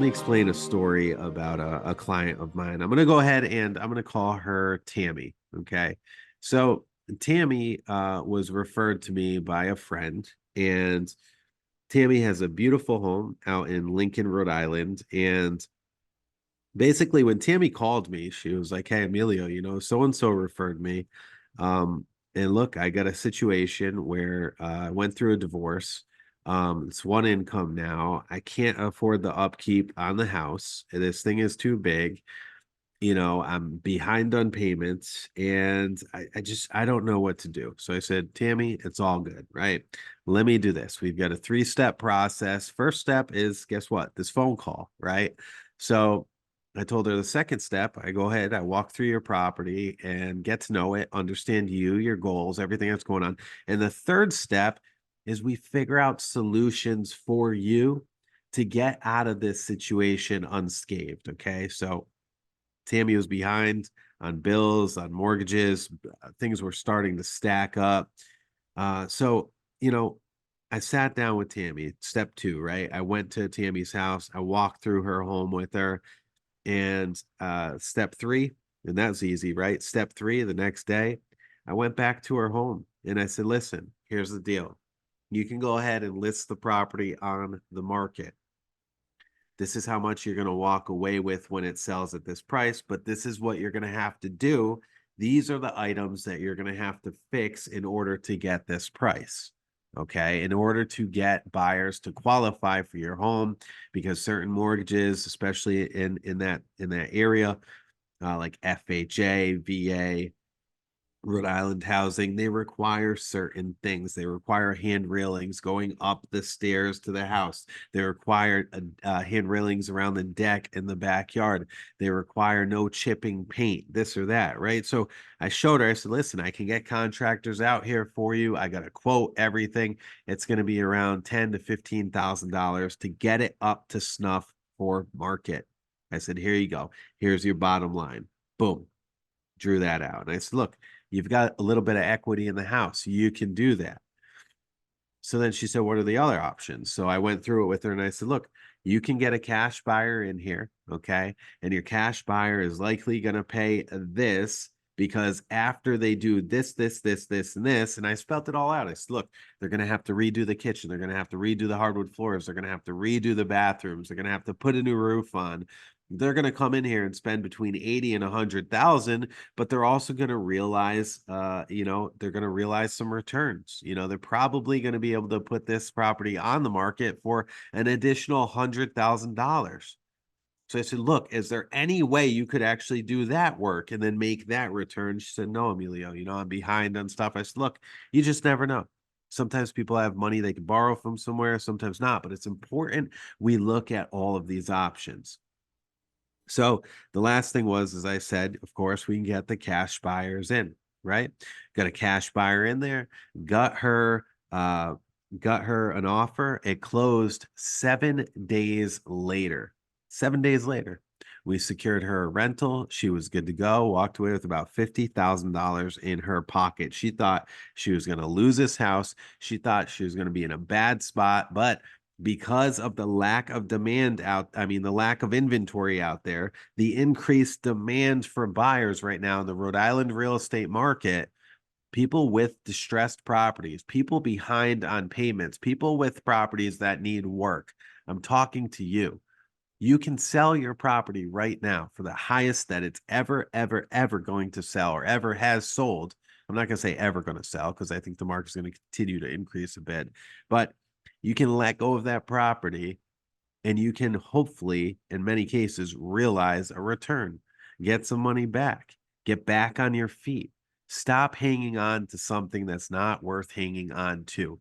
me explain a story about a client of mine. I'm going to go ahead and I'm going to call her Tammy. Okay. So Tammy was referred to me by a friend, and Tammy has a beautiful home out in Lincoln, Rhode Island. And basically, when Tammy called me, she was like, "Hey, Emilio, so and so referred me. Um, and look, I got a situation where I went through a divorce. It's one income now. I can't afford the upkeep on the house. This thing is too big. I'm behind on payments, and I don't know what to do." So I said, "Tammy, it's all good, right? Let me do this. We've got a 3-step process. First step is, guess what? This phone call, right?" So I told her the second step, I go ahead, I walk through your property and get to know it, understand you, your goals, everything that's going on. And the third step is we figure out solutions for you to get out of this situation unscathed. Okay. So Tammy was behind on bills, on mortgages. Things were starting to stack up. So, I sat down with Tammy, step 2, right? I went to Tammy's house. I walked through her home with her. And step 3, and that's easy, right? Step 3, the next day, I went back to her home and I said, "Listen, here's the deal. You can go ahead and list the property on the market. This is how much you're going to walk away with when it sells at this price, but this is what you're going to have to do. These are the items that you're going to have to fix in order to get this price." Okay, in order to get buyers to qualify for your home, because certain mortgages, especially in that area, like FHA, VA, Rhode Island housing, they require certain things. They require hand railings going up the stairs to the house. They require hand railings around the deck in the backyard. They require no chipping paint, this or that, right? So I showed her, I said, "Listen, I can get contractors out here for you. I got a quote, everything. It's going to be around $10,000 to $15,000 to get it up to snuff for market." I said, "Here you go. Here's your bottom line." Boom. Drew that out. And I said, "Look, you've got a little bit of equity in the house. You can do that." So then she said, "What are the other options?" So I went through it with her and I said, "Look, you can get a cash buyer in here, okay? And your cash buyer is likely going to pay this, because after they do this, this, this, this, and this," and I spelt it all out. I said, "Look, they're going to have to redo the kitchen. They're going to have to redo the hardwood floors. They're going to have to redo the bathrooms. They're going to have to put a new roof on. They're going to come in here and spend between 80 and 100,000, but they're also going to realize, they're going to realize some returns. They're probably going to be able to put this property on the market for an additional $100,000. So I said, "Look, is there any way you could actually do that work and then make that return?" She said, "No, Emilio, I'm behind on stuff." I said, "Look, you just never know. Sometimes people have money they can borrow from somewhere, sometimes not, but it's important we look at all of these options." So the last thing was, as I said, of course, we can get the cash buyers in, right? Got a cash buyer in there, got her, uh, got her an offer. It closed 7 days later. 7 days later, we secured her a rental. She was good to go, walked away with about $50,000 in her pocket. She thought she was going to lose this house. She thought she was going to be in a bad spot, but because of the lack of the lack of inventory out there, the increased demand for buyers right now in the Rhode Island real estate market, people with distressed properties, people behind on payments, people with properties that need work. I'm talking to you. You can sell your property right now for the highest that it's ever, ever, ever going to sell, or ever has sold. I'm not going to say ever going to sell, because I think the market's going to continue to increase a bit, but you can let go of that property and you can hopefully, in many cases, realize a return, get some money back, get back on your feet. Stop hanging on to something that's not worth hanging on to.